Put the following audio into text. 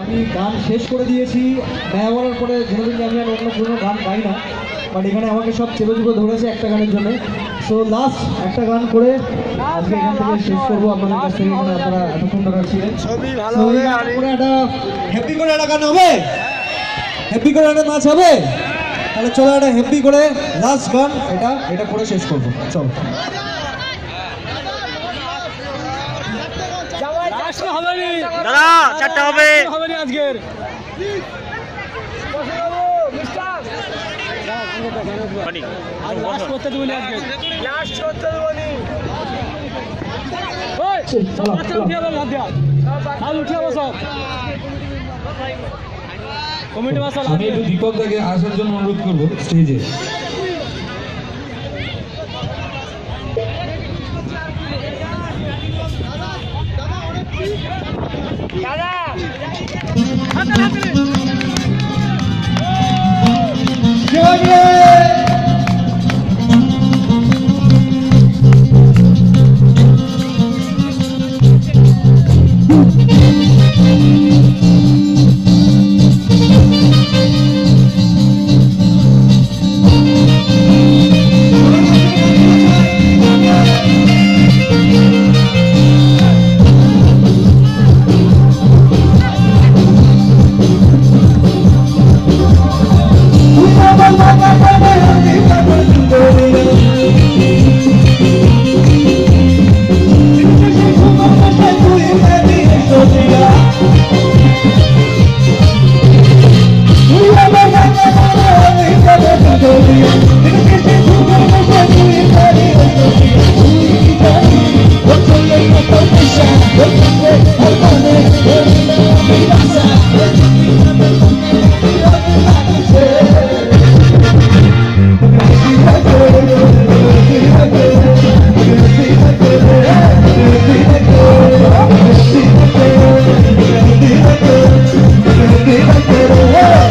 Already গান শেষ করে দিয়েছি। দেখা করার পরে কোনোদিন আমি আর অন্য কোনো গান গাই না, বাট এখানে আমাকে সব চেপে চেপে ধরেছে একটা গানের জন্য। সো লাস্ট একটা গান করে আজকে এখান থেকে শেষ করবো। আপনাদের কাছ থেকে এখানে আপনারা এতক্ষণ ধরে ছিলেন। একটা হ্যাপি করে একটা গান হবে, হ্যাপি করে একটা নাচ হবে। তাহলে চলো একটা হ্যাপি করে লাস্ট গান এটা করে শেষ করবো। চলো দাদা, চারটা হবে আজকের লাস্ট করতে দেবনি, আজকে লাস্ট করতে দেবনি। আমি একটু দীপক দাকে আসার জন্য অনুরোধ করবো স্টেজে। Yeah.